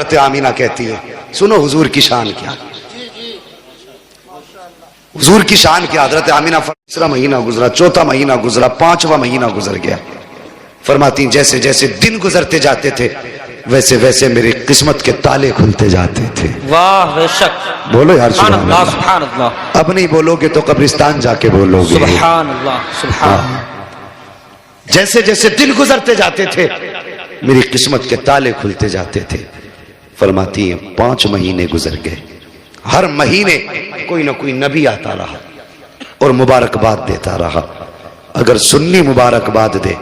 حضرت آمینہ کہتی ہے سنو حضور کی شان کیا، حضور کی شان کیا. حضرت آمینہ تیسرا مہینہ گزرا، چوتھا مہینہ گزرا، پانچواں مہینہ گزر گیا. فرماتی جیسے جیسے دن گزرتے جاتے تھے ویسے ویسے میری قسمت کے تالے کھلتے جاتے تھے. واہ بے شک. بولو یار سبحان اللہ سبحان اللہ. اب نہیں بولو گے تو قبرستان جا کے بولو گے. سبحان اللہ سبحان. جیسے جیسے دن گزرتے جاتے تھے میری قسمت کے تالے کھلتے جاتے تھے. فرماتی ہیں 5 مہینے گزر گئے، ہر مہینے کوئی نہ کوئی نبی آتا رہا اور مبارکباد دیتا رہا. اگر سنی مبارکباد دے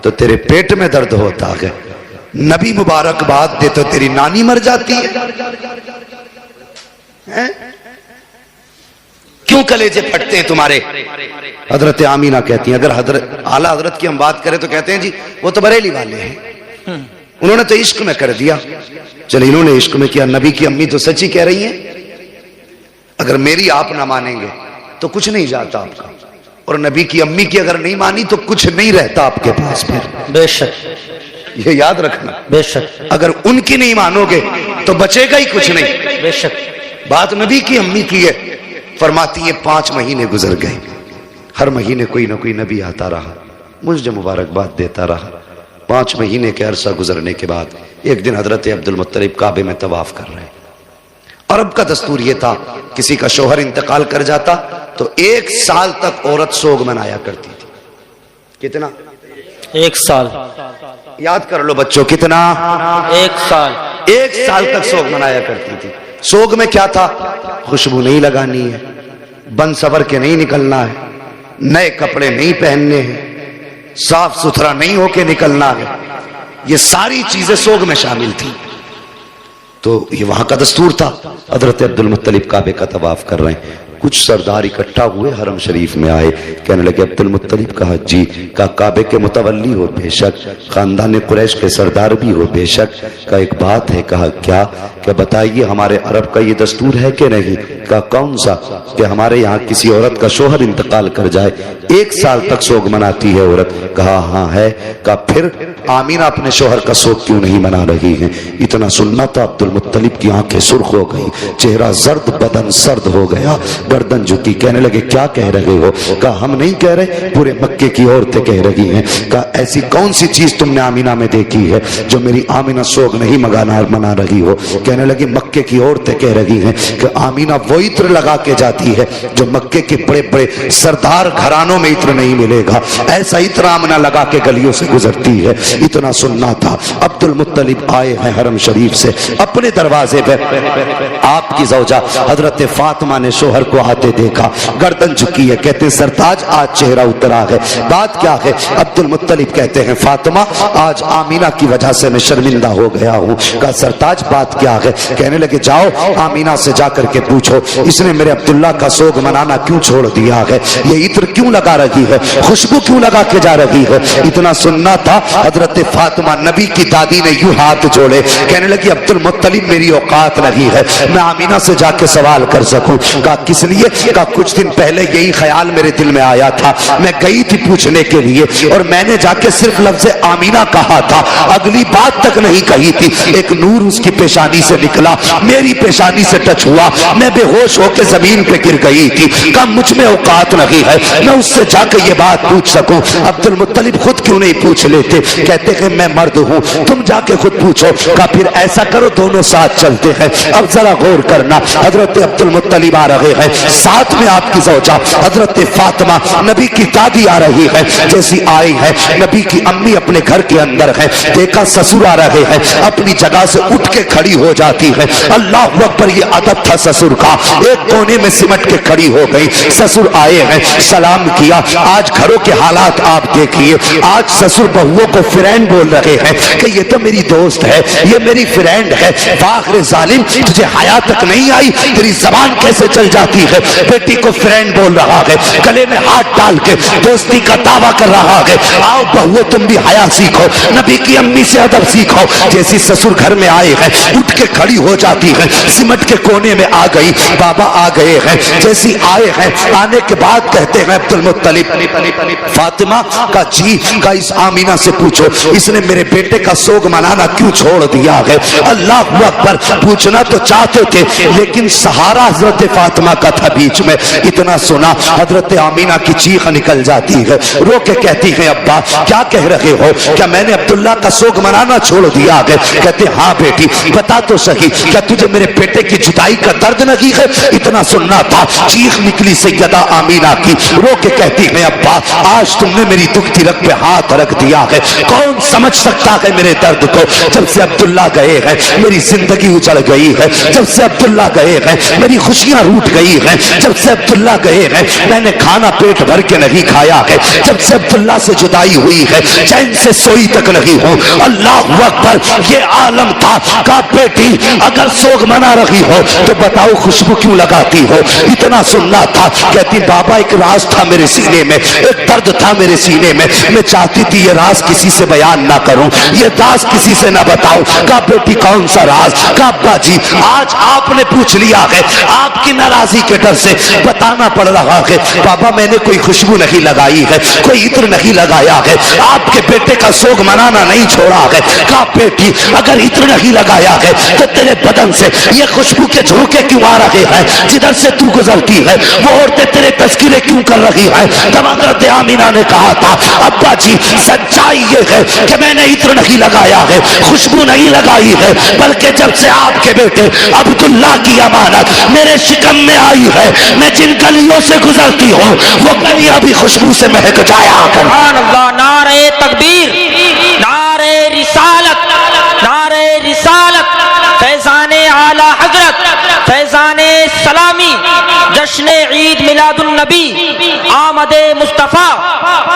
تو تیرے پیٹ میں درد ہوتا ہے، نبی مبارکباد دے تو تیری نانی مر جاتی ہے. کیوں کلیجے پھٹتے ہیں تمہارے؟ حضرت آمینہ کہتی ہیں، اگر حضرت اعلیٰ حضرت کی ہم بات کریں تو کہتے ہیں جی وہ تو بریلی والے ہیں، انہوں نے تو عشق میں کر دیا. چلے انہوں نے عشق میں کیا، نبی کی امی تو سچی کہہ رہی ہیں. اگر میری آپ نہ مانیں گے تو کچھ نہیں جاتا آپ کا، اور نبی کی امی کی اگر نہیں مانی تو کچھ نہیں رہتا آپ کے پاس. پھر بے شک یہ یاد رکھنا، بے شک. اگر ان کی نہیں مانو گے تو بچے گا ہی کچھ نہیں. بے شک. بات نبی کی امی کی ہے. فرماتی ہے 5 مہینے گزر گئے، ہر مہینے کوئی نہ کوئی نبی آتا رہا، مجھے مبارکباد دیتا رہا. 5 مہینے کے عرصہ گزرنے کے بعد ایک دن حضرت عبد المطلب کعبے میں طواف کر رہے. عرب کا دستور یہ تھا کسی کا شوہر انتقال کر جاتا تو 1 سال تک عورت سوگ منایا کرتی تھی. کتنا؟ 1 سال. یاد کر لو بچوں، کتنا؟ 1 سال. 1 سال تک سوگ منایا کرتی تھی. سوگ میں کیا تھا؟ خوشبو نہیں لگانی ہے، بن سور کے نہیں نکلنا ہے، نئے کپڑے نہیں پہننے ہیں، صاف ستھرا نہیں ہو کے نکلنا ہے. یہ ساری چیزیں سوگ میں شامل تھی. تو یہ وہاں کا دستور تھا. حضرت عبد المطلب کعبے کا طواف کر رہے ہیں. کچھ سردار اکٹھا ہوئے حرم شریف میں آئے، کہنے لگے عبد المطلب کہا جی، کہا کعبے کے متولی ہو بے شک، خاندان قریش کے سردار بھی ہو بے شک. کہا ایک بات ہے. کہا کیا؟ کہ بتائیے ہمارے عرب کا یہ دستور ہے کہ نہیں؟ کہا کون سا؟ کہ ہمارے یہاں کسی عورت کا شوہر انتقال کر جائے 1 سال تک سوگ مناتی ہے عورت. کہا ہاں ہے. کہا پھر آمینہ اپنے شوہر کا سوگ کیوں نہیں منا رہی ہیں؟ اتنا سننا تھا عبد المطلب کی آنکھیں سرخ ہو گئی، چہرہ زرد، بدن سرد ہو گیا، گردن جھکی. کہنے لگے کیا کہہ رہے ہو؟ کہا ہم نہیں کہہ رہے، پورے مکے کی عورتیں کہہ رہی ہیں. کہا ایسی کون سی چیز تم نے آمینہ میں دیکھی ہے جو میری آمینہ سوگ نہیں منا رہی ہو؟ کہنے لگی مکے کی عورتیں کہہ رہی ہیں کہ آمینہ وہ عطر لگا کے جاتی ہے جو مکے کے بڑے بڑے سردار گھرانوں میں عطر نہیں ملے گا، ایسا عطر آمینہ لگا کے گلیوں سے گزرتی ہے. اتنا سننا تھا. عبد المطلب آئے ہیں حرم شریف سے، اپنے دروازے پہ آپ کی زوجہ حضرت فاطمہ نے شوہر کو آتے دیکھا، گردن جھکی ہے. کہتے ہیں سرتاج آج چہرہ اترا ہے، بات کیا ہے؟ عبد المطلب کہتے ہیں فاطمہ آج آمینہ کی وجہ سے میں شرمندہ ہو گیا ہوں. کہا سرتاج بات کیا ہے؟ کہنے لگے جاؤ آمینہ سے جا کر کے پوچھو اس نے میرے عبداللہ کا سوگ منانا کیوں چھوڑ دیا ہے، یہ عطر کیوں لگا رہی ہے، خوشبو کیوں لگا کے جا رہی ہے. اتنا سننا تھا. حضرت فاطمہ نبی کی دادی نے یوں ہاتھ جوڑے، کہنے لگی عبد المطلب میری اوقات نہیں ہے میں آمینہ سے جا کے سوال کر سکوں. کہا کس لیے؟ کہا کچھ دن پہلے یہی خیال میرے دل میں آیا تھا، میں گئی تھی پوچھنے کے لیے اور میں نے جا کے صرف لفظ آمینہ کہا تھا، اگلی بات تک نہیں کہی تھی. ایک نور اس کی پیشانی سے نکلا، میری پیشانی سے ٹچ ہوا، میں بے ہوش ہو کے زمین پہ گر گئی تھی. کہا مجھ میں اوقات نہیں ہے میں اس سے جا کے یہ بات پوچھ سکوں. عبد المطلب خود کیوں نہیں پوچھ لیتے؟ کہتے کہ میں مرد ہوں، تم جا کے خود پوچھو. کہا پھر ایسا کرو دونوں ساتھ چلتے ہیں. اب ذرا غور کرنا، حضرت عبد المطلب آ رہے ہیں، ساتھ میں آپ کی زوجہ حضرت فاطمہ نبی کی دادی آ رہی ہے. جیسی آئی ہے نبی کی امی اپنے گھر کے اندر ہے، دیکھا سسر آ رہے ہیں، اپنی جگہ سے اٹھ کے کھڑی ہو جاتی ہے. اللہ اکبر، یہ ادب تھا سسر کا. ایک کونے میں سمٹ کے کھڑی ہو گئی. سسر آئے ہیں، سلام کیا. آج گھروں کے حالات آپ دیکھیے، آج سسر بہووں کو فرینڈ بول رہے ہیں کہ یہ تو میری دوست ہے، یہ میری فرینڈ ہے. فاخر ظالم، تجھے حیا تک نہیں آئی، تیری زبان کیسے چل جاتی رہی ہے، بیٹی کو فرینڈ بول رہا ہے، گلے میں ہاتھ ڈال کے دوستی کا دعویٰ کر رہا ہے، آؤ بہو تم بھی حیا سیکھو، نبی کی امی سے ادب سیکھو۔ جیسی سسر گھر میں آئے ہیں اٹھ کے کھڑی ہو جاتی ہے، سمٹ کے کونے میں آ گئی، بابا آ گئے ہیں، جیسی آئے ہیں آنے کے بعد کہتے ہیں عبد المطلب فاطمہ کا جی کا اس آمینہ سے پوچھو اس نے میرے بیٹے کا سوگ منانا کیوں چھوڑ دیا ہے؟ اللہ اکبر، پوچھنا تو چاہتے تھے لیکن سہارا حضرت فاطمہ کا تھا بیچ میں، اتنا سنا حضرت آمینہ کی چیخ نکل جاتی ہے، رو کے کہتی ہے ابا کیا کہہ رہے ہو، کیا میں نے عبداللہ کا سوگ منانا چھوڑ دیا ہے؟ کہتے ہاں بیٹی بتا تو صحیح، کیا تجھے میرے بیٹے کی جدائی کا درد نہیں ہے؟ اتنا سننا تھا، چیخ نکلی سیدہ آمینہ کی، رو کے کہتی ہے ابا آج تم نے میری دکھتی رگ پہ ہاتھ رکھ دیا ہے، کون سمجھ سکتا ہے میرے درد کو؟ جب سے عبداللہ گئے ہیں میری زندگی اجڑ گئی ہے، جب سے عبداللہ گئے ہیں میری خوشیاں روٹ گئی ہیں، جب سے عبداللہ گئے ہیں میں نے کھانا پیٹ بھر کے نہیں کھایا ہے، جب سے عبداللہ سے جدائی ہوئی ہے چین سے سوئی تک نہیں ہوں۔ اللہ اکبر، یہ عالم تھا کہ بیٹی اگر سوگ منا رہی ہو تو بتاؤ خوشبو کیوں لگاتی ہو؟ اتنا سننا تھا، کہتی بابا ایک راز تھا میرے سینے میں، ایک درد تھا میرے سینے میں چاہتی تھی یہ راز کسی سے بیان نہ کروں، یہ راز کسی سے نہ بتاؤں۔ کہا بیٹی کون سا راز؟ کہا ابا جی آج آپ نے پوچھ لیا ہے، آپ کی ناراضی کے ڈر سے بتانا پڑ رہا ہے، بابا میں نے کوئی خوشبو نہیں لگائی ہے، کوئی عطر نہیں لگایا ہے، آپ کے بیٹے کا سوگ منانا نہیں چھوڑا ہے۔ کہا بیٹی اگر عطر نہیں لگایا ہے تو تیرے بدن سے یہ خوشبو کے جھونکے کیوں آ رہے ہیں؟ جدھر سے تو گزرتی ہے وہ عورتیں تیرے تذکرے کیوں کر رہی ہیں؟ تب حضرت آمینہ نے کہا تھا ابا جی سچائی یہ ہے کہ میں نے عطر نہیں لگایا ہے، خوشبو نہیں لگائی ہے، بلکہ جب سے آپ کے بیٹے عبداللہ کی امانت میرے شکم میں آئی ہے میں جن گلیوں سے گزرتی ہوں وہ گلیاں بھی خوشبو سے مہک جایا کر۔ سبحان اللہ، نعرہ تکبیر، نعرہ رسالت، نعرہ رسالت، فیضان اعلی حضرت، فیضان سلامی، جشن عید میلاد النبی، آمد مصطفیٰ،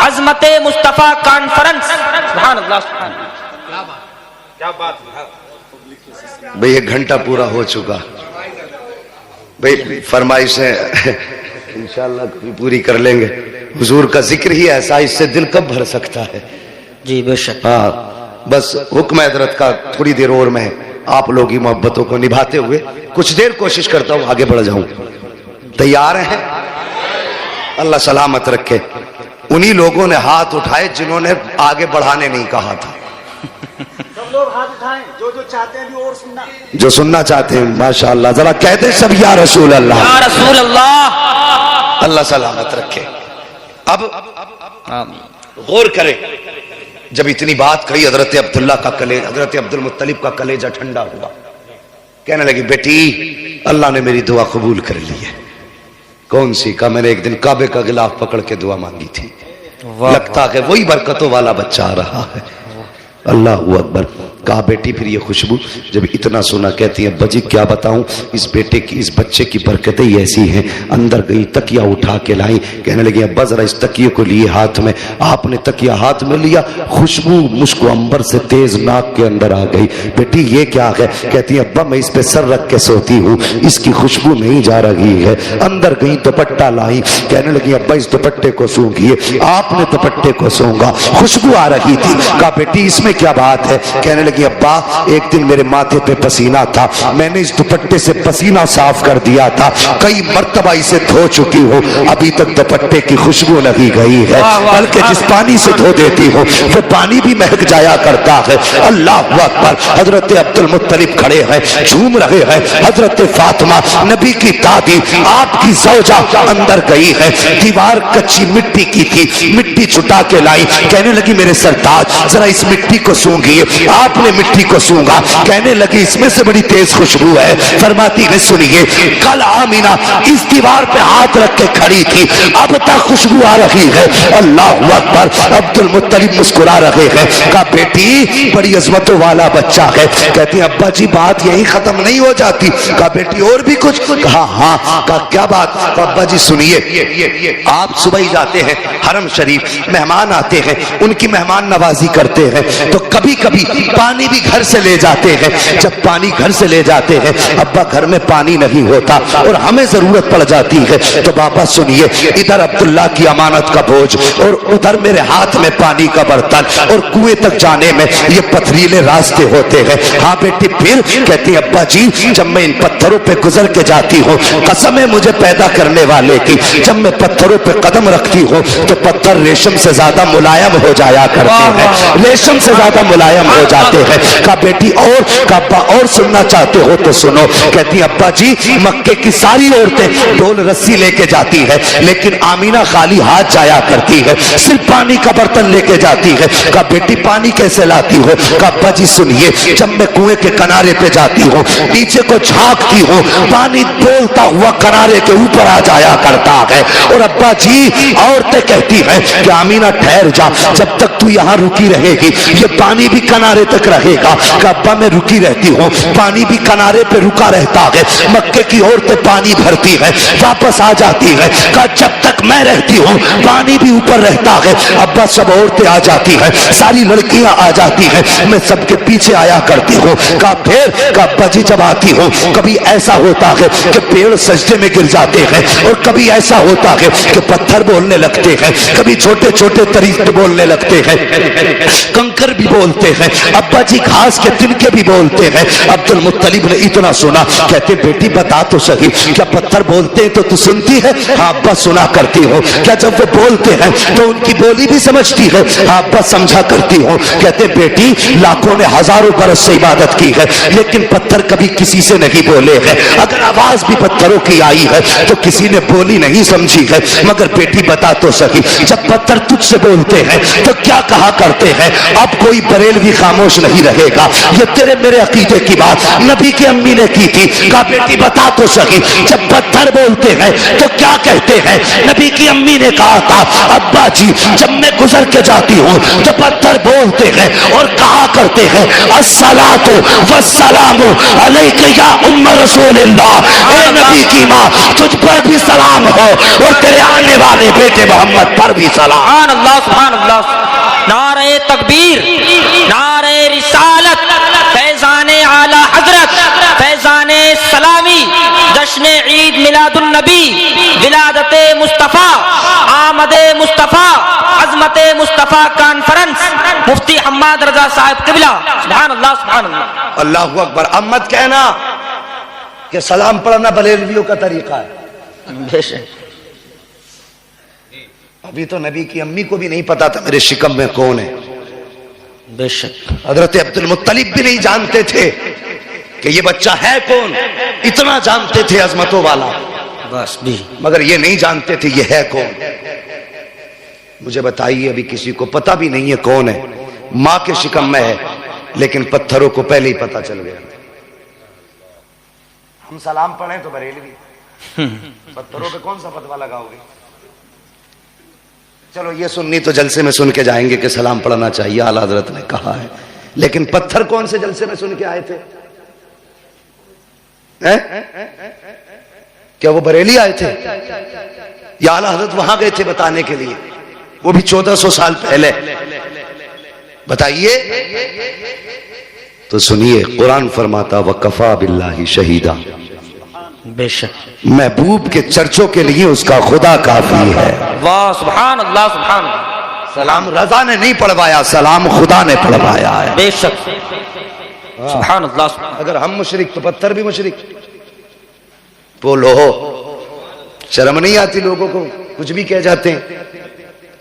عظمت مصطفیٰ کانفرنس۔ سبحان اللہ، سبحان اللہ، کیا بات ہے بھئی ایک گھنٹہ پورا ہو چکا، بھئی فرمائشیں انشاءاللہ کبھی پوری کر لیں گے، حضور کا ذکر ہی ایسا، اس سے دل کب بھر سکتا ہے؟ جی بے شک۔ ہاں بس حکم حضرت کا تھوڑی دیر اور میں آپ لوگ کی محبتوں کو نبھاتے ہوئے کچھ دیر کوشش کرتا ہوں آگے بڑھ جاؤں۔ تیار ہیں؟ اللہ سلامت رکھے۔ انہی لوگوں نے ہاتھ اٹھائے جنہوں نے آگے بڑھانے نہیں کہا تھا۔ سب لوگ ہاتھ اٹھائیں جو چاہتے ہیں بھی اور سننا، جو سننا چاہتے ہیں ماشاءاللہ ذرا کہتے سب یا رسول اللہ، یا رسول اللہ۔ اللہ سلامت رکھے۔ اب آمین۔ غور کریں، جب اتنی بات کہی حضرت عبداللہ کا کلیجہ، حضرت عبد المطلب کا کلیجہ ٹھنڈا ہوا، کہنے لگی بیٹی اللہ نے میری دعا قبول کر لی ہے۔ کون سی؟ کا میں نے ایک دن کعبے کا غلاف پکڑ کے دعا مانگی تھی، لگتا ہے وہی برکتوں والا بچہ آ رہا ہے۔ اللہ اکبر۔ کہا بیٹی پھر یہ خوشبو؟ جب اتنا سنا کہتی ہے ابا جی کیا بتاؤں، اس بیٹے کی اس بچے کی برکتیں ایسی ہیں۔ اندر گئی تکیہ اٹھا کے لائی، کہنے لگی ابا ذرا اس تکیے کو لیے ہاتھ میں۔ آپ نے تکیہ ہاتھ میں لیا، خوشبو مشک و عنبر سے تیز ناک کے اندر آ گئی۔ بیٹی یہ کیا ہے؟ کہتی ہے ابا میں اس پہ سر رکھ کے سوتی ہوں، اس کی خوشبو نہیں جا رہی ہے۔ اندر گئی دوپٹہ لائی، کہنے لگی ابا اس دوپٹے کو سونگیے۔ آپ نے دوپٹے کو سونگا، خوشبو آ رہی تھی۔ کہا بیٹی اس میں کیا بات ہے؟ کہنے لگی ابا ایک دن میرے ماتھے پہ پسینہ تھا، میں نے اس دوپٹے سے پسینہ صاف کر دیا تھا، کئی مرتبہ اسے دھو چکی ہوں، ابھی تک دوپٹے کی خوشبو نہیں گئی ہے، بلکہ جس پانی سے دھو دیتی ہوں وہ پانی بھی مہک جایا کرتا ہے۔ اللہ اکبر۔ حضرت عبد المطلب کھڑے ہیں، جھوم رہے ہیں۔ حضرت فاطمہ نبی کی دادی آپ کی زوجہ اندر گئی ہے، دیوار کچی مٹی کی تھی، مٹی چھٹا کے لائی، کہنے لگی میرے سرتاج ذرا اس مٹی کو سونگیے۔ آپ نے مٹی کو سونگا، کہنے لگی اس میں سے بڑی تیز خوشبو ہے۔ فرماتی ہے سنیے کل آمینہ اس دیوار پہ ہاتھ رکھ کے کھڑی تھی، اب تک خوشبو آ رہی ہے۔ اللہ اکبر۔ عبد المطلب مسکرا رہے ہیں۔ کہا بیٹی بڑی عظمتوں والا بچہ ہے۔ کہتی ابا جی بات یہی ختم نہیں ہو جاتی۔ کہا بیٹی اور بھی کچھ؟ کہا ہاں۔ کہا کیا بات؟ ابا جی سنیے، آپ صبح ہی جاتے ہیں حرم شریف، مہمان آتے ہیں ان کی مہمان نوازی کرتے ہیں، تو کبھی کبھی پانی پانی بھی گھر سے لے جاتے ہیں. جب پانی گھر سے لے جاتے ہیں, ابا گھر میں پانی نہیں ہوتا اور ہمیں ضرورت پڑ جاتی ہے, تو بابا سنیے, ادھر عبداللہ کی امانت کا بوجھ اور ادھر میرے ہاتھ میں پانی کا برتن, اور کنویں تک جانے میں یہ پتھریلے راستے ہوتے ہیں. ہاں بیٹی پھر کہتی ہے ابا جی جب میں ان پتھروں پہ گزر کے جاتی ہوں, قسم ہے مجھے پیدا کرنے والے کی, جب میں پتھروں پہ قدم رکھتی ہوں تو پتھر ریشم سے زیادہ ملائم ہو جایا کرتے ہیں, ریشم سے زیادہ ملائم ہو جاتے ہیں. کہا بیٹی اور, کہا ابا اور سننا چاہتے ہو تو سنو. کہتی ابا جی مکے کی ساری عورتیں ڈول رسی لے کے جاتی ہے, لیکن آمینہ خالی ہاتھ جایا کرتی ہے, صرف پانی کا برتن لے کے جاتی ہے. کہا بیٹی پانی کیسے لاتی ہو؟ کہا ابا جی سنیے, جب میں کنویں کے کنارے پہ جاتی ہوں, نیچے کو جھانکتی ہوں, پانی بولتا ہوا کنارے کے اوپر آ جایا کرتا ہے. اور ابا جی عورتیں کہتی ہیں کہ آمینہ ٹھہر جا, جب تک تو یہاں رکی رہے گی یہ پانی بھی کنارے تک رہے گا. کہ ابا میں رکی رہتی ہوں, پانی بھی کنارے پہ رکا رہتا ہے. مکے کی عورتیں پانی بھرتی ہے, واپس آ جاتی ہے. کہا جب تک میں رہتی ہوں پانی بھی اوپر رہتا ہے. ابا سب عورتیں آ جاتی ہیں, ساری لڑکیاں آ جاتی ہیں, میں سب کے پیچھے آیا کرتی ہوں. کہا پھر, کہا ابا جی جب آتی ہوں کبھی ایسا ہوتا ہے کہ پیڑ سجدے میں گر جاتے ہیں, اور کبھی ایسا ہوتا ہے کہ پتھر بولنے لگتے ہیں, کبھی چھوٹے چھوٹے طریقے بولنے لگتے ہیں, کنکر بھی بولتے ہیں, ابا جی گھاس کے تنکے بھی بولتے ہیں. عبد المطلب نے اتنا سنا, کہتے بیٹی بتا تو صحیح, کیا پتھر بولتے ہیں تو سنتی ہے؟ ہاں ابا سنا کرتی ہوں. کیا جب وہ بولتے ہیں تو ان کی بولی بھی سمجھتی ہے؟ ہاں ابا سمجھا کرتی ہوں. کہتے بیٹی لاکھوں نے ہزاروں برس سے عبادت کی ہے, لیکن پتھر کبھی کسی سے نہیں بولے ہیں. اگر آواز بھی پتھروں کی آئی ہے تو کسی نے بولی نہیں سمجھی ہے. مگر بیٹی بتا تو صحیح, جب پتھر تجھ سے بولتے ہیں تو کیا کہا کرتے ہیں؟ اب کوئی بریلوی خاموش نہیں رہے گا, یہ تیرے میرے عقیدے کی بات نبی کی امی نے کی تھی. کہا بیٹی بتا تو صحیح, جب پتھر بولتے ہیں تو کیا کہتے ہیں؟ نبی کی امی نے کہا تھا ابا جی جب میں گزر کے جاتی ہوں تو پتھر بولتے ہیں اور کہا کرتے ہیں الصلاۃ والسلام علیک یا ام رسول اللہ, اے نبی کی ماں تجھ پر بھی سلام ہو اور تیرے آنے والے بیٹے محمد پر بھی سلام. سبحان اللہ سبحان اللہ. نعرہ تکبیر, نعرہ رسالت, فیضان اعلی حضرت, فیضان سلامی, جشن عید میلاد النبی, ولادت مصطفیٰ, آمد مصطفیٰ, عظمت مصطفیٰ کانفرنس, مفتی حماد رضا صاحب قبلہ. سبحان اللہ سبحان اللہ. اللہ اکبر. اب مت کہنا کہ سلام پڑھنا بریلویوں کا طریقہ ہے. بے شک ابھی تو نبی کی امی کو بھی نہیں پتا تھا میرے شکم میں کون ہے. بے شک حضرت عبد المطلب بھی نہیں جانتے تھے کہ یہ بچہ ہے کون, اتنا جانتے تھے عظمتوں والا, بس بھی مگر یہ نہیں جانتے تھے یہ ہے کون. مجھے بتائیے ابھی کسی کو پتا بھی نہیں ہے کون ہے, ماں کے شکم میں ہے, لیکن پتھروں کو پہلے ہی پتا چل گیا. ہم سلام پڑھیں تو بریلوی, پتھروں پہ کون سا فتوا لگاؤ گے؟ چلو یہ سننی تو جلسے میں سن کے جائیں گے کہ سلام پڑھنا چاہیے, اعلیٰ حضرت نے کہا ہے, لیکن پتھر کون سے جلسے میں سن کے آئے تھے؟ کیا وہ بریلی آئے تھے یا اعلیٰ حضرت وہاں گئے تھے بتانے کے لیے, وہ بھی 1400 سال پہلے؟ بتائیے. تو سنیے, قرآن فرماتا وَكَفَى بِاللَّهِ شَهِيدًا, بے شک محبوب کے چرچوں کے لیے اس کا خدا کافی ہے. واہ سبحان اللہ سبحان اللہ. سلام رضا نے نہیں پڑھوایا, سلام خدا نے پڑھوایا ہے. بے شک سبحان اللہ سبحان. اگر ہم مشرک تو پتھر بھی مشرک. بولو, شرم نہیں آتی لوگوں کو؟ کچھ بھی کہہ جاتے ہیں.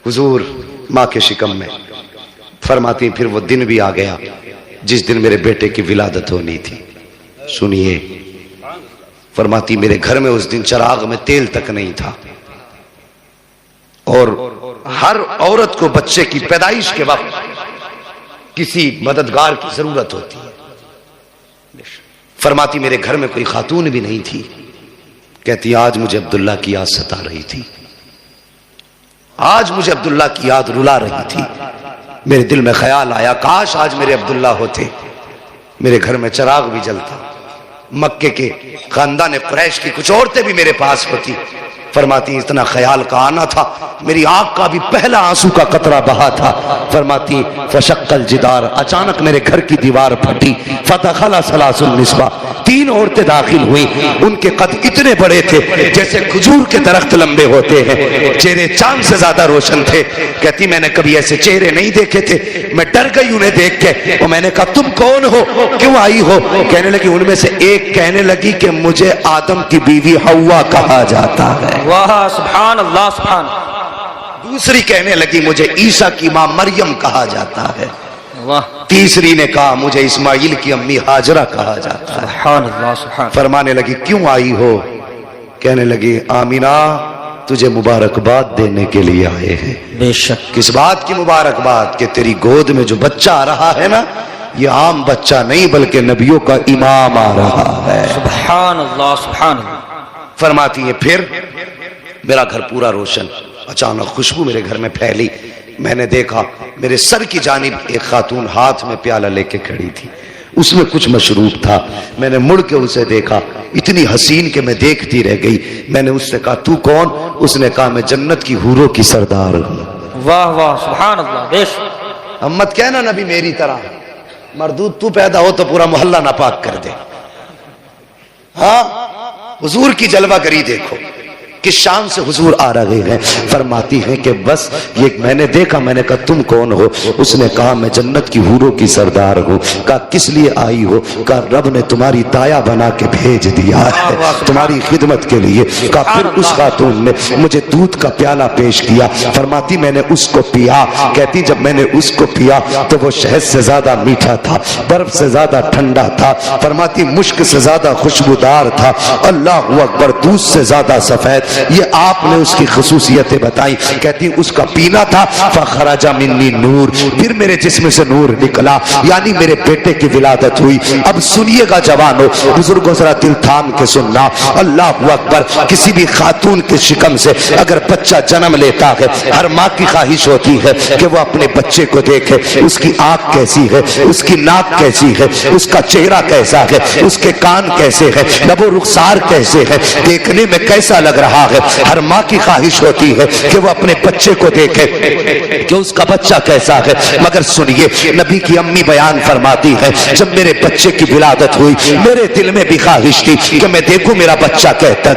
حضور ماں کے شکم میں فرماتی پھر وہ دن بھی آ گیا جس دن میرے بیٹے کی ولادت ہونی تھی. سنیے, فرماتی میرے گھر میں اس دن چراغ میں تیل تک نہیں تھا, اور ہر عورت کو بچے کی پیدائش کے وقت کسی مددگار کی ضرورت ہوتی ہے. فرماتی میرے گھر میں کوئی خاتون بھی نہیں تھی. کہتی آج مجھے عبداللہ کی یاد ستا رہی تھی, آج مجھے عبداللہ کی یاد رلا رہی تھی. میرے دل میں خیال آیا کاش آج میرے عبداللہ ہوتے, میرے گھر میں چراغ بھی جلتا, مکے کے خاندان قریش کی کچھ عورتیں بھی میرے پاس ہوتی. فرماتی اتنا خیال کا آنا تھا، میری آنکھ کا بھی پہلا آنسو کا قطرہ بہا تھا۔ فرماتی فشق الجدار، اچانک میرے گھر کی دیوار پھٹی، فدخل ثلاث النسوہ، 3 عورتیں داخل ہوئیں، ان کے قد اتنے بڑے تھے جیسے کھجور کے درخت لمبے ہوتے ہیں، چہرے چاند سے زیادہ روشن تھے۔ کہتی میں نے کبھی ایسے چہرے نہیں دیکھے تھے، میں ڈر گئی انہیں دیکھ کے، اور میں نے کہا تم کون ہو، کیوں آئی ہو؟ کہنے لگی، ان میں سے ایک کہنے لگی کہ مجھے آدم کی بیوی حوا کہا جاتا ہے، واہ سبحان اللہ سبحان دوسری کہنے لگی مجھے عیسیٰ کی ماں مریم کہا جاتا ہے، واہ تیسری نے کہا مجھے اسماعیل کی امی ہاجرہ کہا جاتا ہے۔ سبحان اللہ سبحان فرمانے لگی کیوں آئی ہو؟ کہنے لگی آمینہ تجھے مبارکباد دینے کے لیے آئے ہیں۔ بے شک کس بات کی مبارکباد؟ کہ تیری گود میں جو بچہ آ رہا ہے نا، یہ عام بچہ نہیں بلکہ نبیوں کا امام آ رہا ہے۔ سبحان اللہ سبحان اللہ۔ فرماتی ہے پھر میرا گھر پورا روشن، اچانک خوشبو میرے گھر میں پھیلی، میں نے دیکھا میرے سر کی جانب ایک خاتون ہاتھ میں پیالہ لے کے کھڑی تھی، اس میں کچھ مشروب تھا، میں نے مڑ کے اسے دیکھا، اتنی حسین کہ میں دیکھتی رہ گئی۔ میں نے اس سے کہا تو کون؟ اس نے کہا میں جنت کی حوروں کی سردار ہوں۔ واہ واہ سبحان اللہ بے شک۔ امت کہنا نبی میری طرح مردود تو پیدا ہو تو پورا محلہ ناپاک کر دے۔ ہاں حضور کی جلوہ گری دیکھو، کس شان سے حضور آ رہے ہیں۔ فرماتی ہیں کہ بس یہ میں نے دیکھا، میں نے کہا تم کون ہو؟ اس نے کہا میں جنت کی حوروں کی سردار ہوں۔ کہا کس لیے آئی ہو؟ کہا رب نے تمہاری دایا بنا کے بھیج دیا ہے تمہاری خدمت کے لیے۔ کہا پھر اس خاتون نے مجھے دودھ کا پیالہ پیش کیا، فرماتی میں نے اس کو پیا، کہتی جب میں نے اس کو پیا تو وہ شہد سے زیادہ میٹھا تھا، برف سے زیادہ ٹھنڈا تھا، فرماتی مشک سے زیادہ خوشبودار تھا، اللہ اکبر دودھ سے زیادہ سفید۔ یہ آپ نے اس کی خصوصیتیں بتائی۔ کہتی اس کا پینا تھا فخرج منی نور، پھر میرے جسم سے نور نکلا، یعنی میرے بیٹے کی ولادت ہوئی۔ اب سنیے گا جوانوں، بزرگوں ذرا دل تھام کے سننا، اللہ اکبر، کسی بھی خاتون کے شکم سے اگر بچہ جنم لیتا ہے، ہر ماں کی خواہش ہوتی ہے کہ وہ اپنے بچے کو دیکھے، اس کی آنکھ کیسی ہے، اس کی ناک کیسی ہے، اس کا چہرہ کیسا ہے، اس کے کان کیسے ہیں، لب و رخسار کیسے ہے، دیکھنے میں کیسا لگ رہا ہے۔ ہر ماں کی خواہش ہوتی ہے کہ وہ اپنے بچے کو دیکھے کہ اس کا بچہ کیسا ہے، مگر سنیے نبی کی امی بیان فرماتی ہے جب میرے بچے کی ولادت ہوئی میرے دل میں بھی خواہش تھی کہ میں دیکھوں میرا بچہ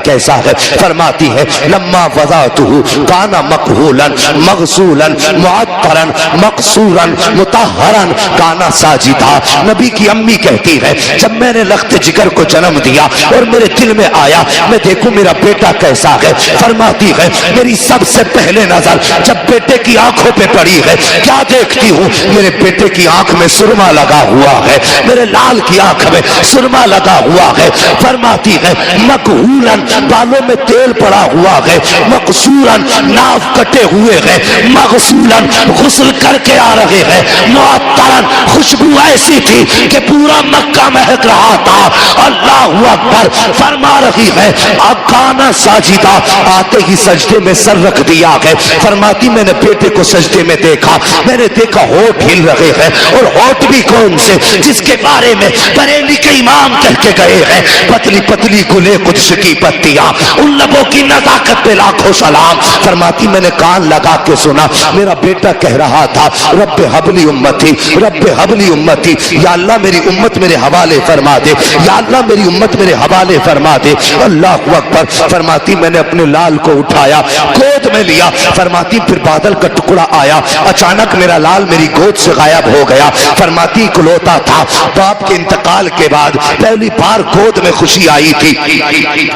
کیسا ہے۔ فرماتی ہے لما وضعته کان مکحولا مغسولا معطرا مقصورا مطہرا کان ساجدا۔ نبی کی امی کہتی ہے جب میں نے لخت جگر کو جنم دیا اور میرے دل میں آیا میں دیکھوں میرا بیٹا کیسا ہے، فرماتی ہے میری سب سے پہلے نظر جب بیٹے کی آنکھوں پہ پڑی ہے کیا دیکھتی ہوں؟ میرے بیٹے کی آنکھ میں سرما لگا ہوا ہے، میرے لال کی آنکھ میں سرما لگا ہوا ہے۔ فرماتی ہے مکحولن بالوں میں تیل پڑا ہوا ہے، مقصورن ناف کٹے ہوئے ہیں، مغسولن غسل کر کے آ رہے ہیں، معطرن خوشبو ایسی تھی کہ پورا مکہ مہک رہا تھا۔ اللہ اکبر، فرما رہی ہے اب کانا ساجدہ، آتے ہی سجدے میں سر رکھ دیا ہے۔ فرماتی میں نے بیٹے کو سجدے میں دیکھا، میں نے دیکھا ہونٹ ہل رہے ہیں، اور ہونٹ بھی کون سے؟ جس کے بارے میں بریلی کے امام کہہ کے گئے ہیں پتلی پتلی گلے قدس کی پتیاں، ان لبوں کی نزاکت پہ لاکھوں سلام۔ فرماتی میں نے کان لگا کے سنا، میرا بیٹا کہہ رہا تھا رب حبلی امتی، رب حبلی امتی، یا اللہ میری امت میرے حوالے فرما دے، یا اللہ میری امت میرے حوالے فرما دے۔ اللہ اکبر، فرماتی میں نے اپنے لال کو اٹھایا گود میں لیا، فرماتی پھر بادل کا ٹکڑا آیا، اچانک میرا لال میری گود سے غائب ہو گیا۔ فرماتی اکلوتا تھا، باپ کے انتقال کے بعد پہلی بار گود میں خوشی آئی تھی۔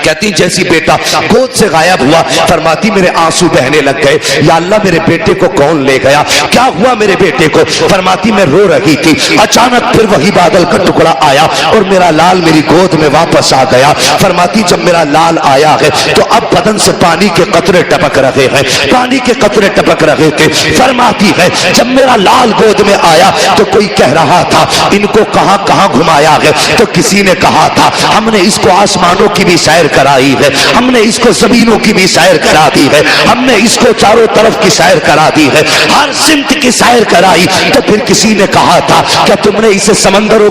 کہتی جیسی بیٹا گود سے غائب ہوا، فرماتی میرے آنسو بہنے لگ گئے، یا اللہ میرے بیٹے کو کون لے گیا، کیا ہوا میرے بیٹے کو؟ فرماتی میں رو رہی تھی، اچانک پھر وہی بادل کا ٹکڑا آیا اور میرا لال میری گود میں واپس آ گیا۔ فرماتی جب میرا لال آیا ہے تو اب بدن سے پانی کے قطرے ٹپک رہے ہیں، پانی کے قطرے ٹپک رہے تھے۔ فرماتی ہے جب میرا لال گود میں آیا تو کوئی کہہ رہا تھا ان کو کہاں کہاں گھمایا ہے، تو کسی نے کہا تھا ہم نے اس کو آسمانوں کی بھی سیر کرائی ہے، ہم نے اس کو زمینوں کی بھی سیر کرا دی ہے، ہم نے اس کو چاروں طرف کی سیر کرا دی ہے، ہر سمت کی سیر کرائی۔ تو پھر کسی نے کہا تھا کیا تم نے اسے سمندروں